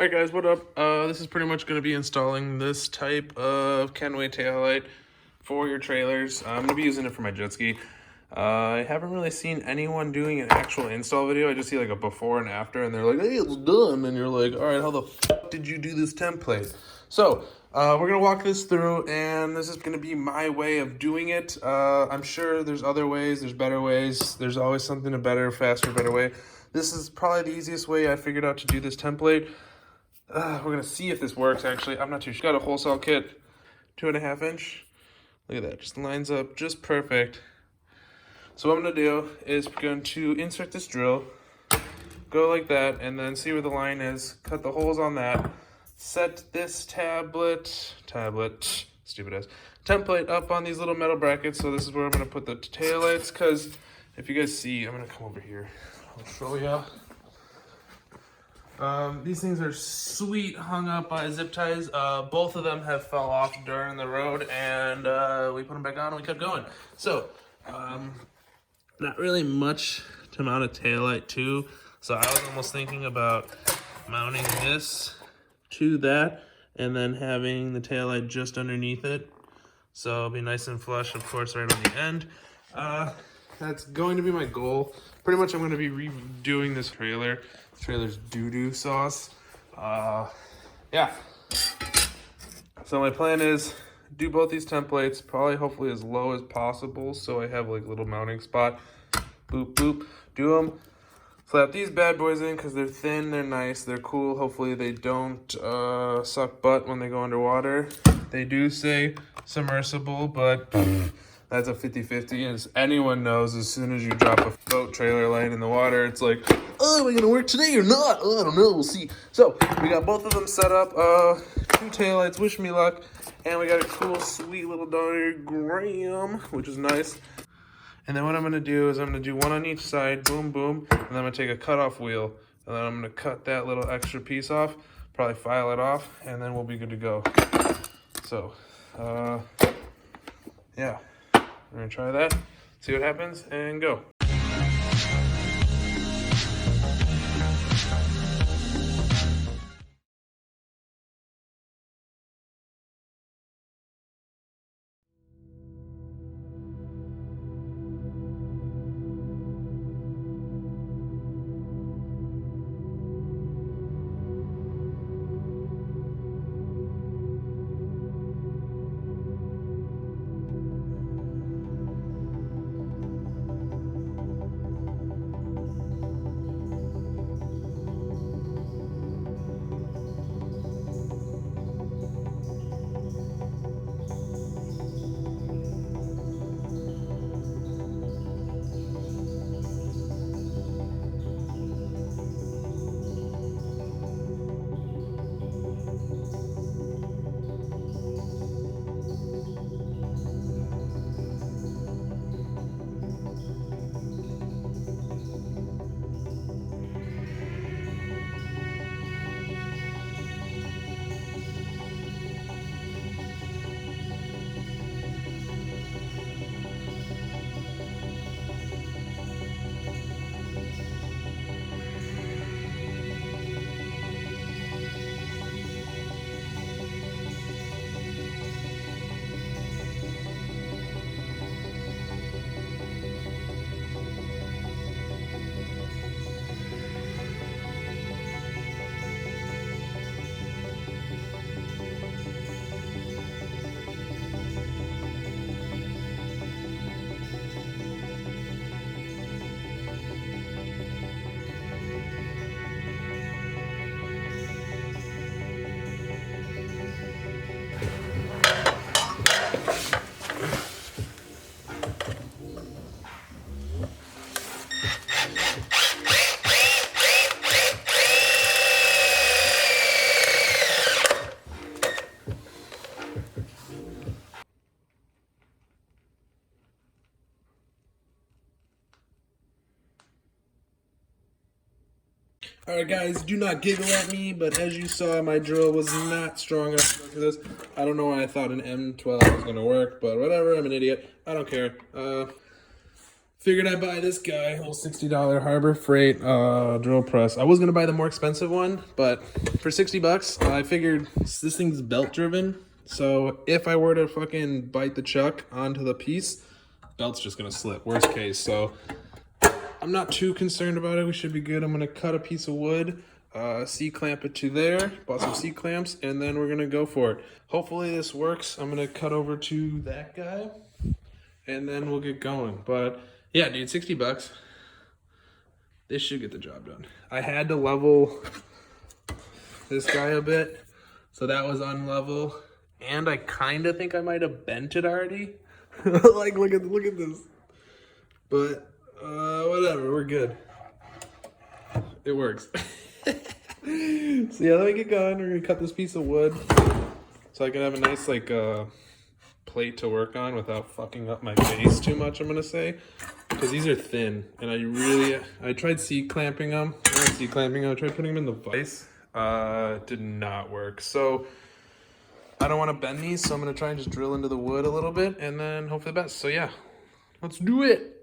Alright guys, what up? This is pretty much going to be installing this type of Kenway taillight for your trailers. I'm going to be using it for my jet ski. I haven't really seen anyone doing an actual install video. I just see like a before and after and they're like, hey, it's done. And you're like, alright, how the fuck did you do this template? So, we're going to walk this through and this is going to be my way of doing it. I'm sure there's other ways, there's better ways. There's always something a better, faster, better way. This is probably the easiest way I figured out to do this template. We're going to see if this works, actually. I'm not too sure. Got a wholesale kit, 2.5 inch. Look at that, just lines up just perfect. So what I'm going to do is going to insert this drill, go like that, and then see where the line is, cut the holes on that, set this stupid ass, template up on these little metal brackets. So this is where I'm going to put the taillights, because if you guys see, I'm going to come over here. I'll show you. These things are sweet, hung up by zip ties. Both of them have fell off during the road, and we put them back on and we kept going. So, not really much to mount a taillight to. So I was almost thinking about mounting this to that and then having the taillight just underneath it. So it'll be nice and flush, of course, right on the end. That's going to be my goal. Pretty much I'm going to be redoing this trailer. This trailer's doo-doo sauce. Yeah. So my plan is do both these templates, probably hopefully as low as possible, so I have like a little mounting spot. Boop, boop. Do them. Slap these bad boys in because they're thin, they're nice, they're cool. Hopefully they don't suck butt when they go underwater. They do say submersible, but that's a 50-50. As anyone knows, as soon as you drop a boat trailer light in the water, it's like, oh, are we gonna work today or not? Oh, I don't know, we'll see. So we got both of them set up. 2 taillights, wish me luck. And we got a cool, sweet little diagram, which is nice. And then what I'm gonna do is I'm gonna do one on each side, boom, boom. And then I'm gonna take a cutoff wheel, and then I'm gonna cut that little extra piece off, probably file it off, and then we'll be good to go. So, yeah. We're gonna try that, see what happens, and go. Alright guys, do not giggle at me, but as you saw, my drill was not strong enough for this. I don't know why I thought an M12 was going to work, but whatever, I'm an idiot. I don't care. Figured I'd buy this guy, whole $60 Harbor Freight drill press. I was gonna buy the more expensive one, but for 60 bucks, I figured this thing's belt driven. So if I were to fucking bite the chuck onto the piece, belt's just gonna slip, worst case. So I'm not too concerned about it. We should be good. I'm gonna cut a piece of wood, C-clamp it to there, bought some C-clamps, and then we're gonna go for it. Hopefully this works. I'm gonna cut over to that guy, and then we'll get going. But yeah, dude, 60 bucks. This should get the job done. I had to level this guy a bit, so that was unlevel. And I kind of think I might have bent it already. Like, look at this. But whatever, we're good. It works. So yeah, let me get going. We're gonna cut this piece of wood so I can have a nice like plate to work on without fucking up my base too much, I'm gonna say. Because these are thin, and I tried C-clamping them. I tried putting them in the vise. Did not work. So I don't want to bend these, so I'm gonna try and just drill into the wood a little bit, and then hope for the best. So yeah, let's do it.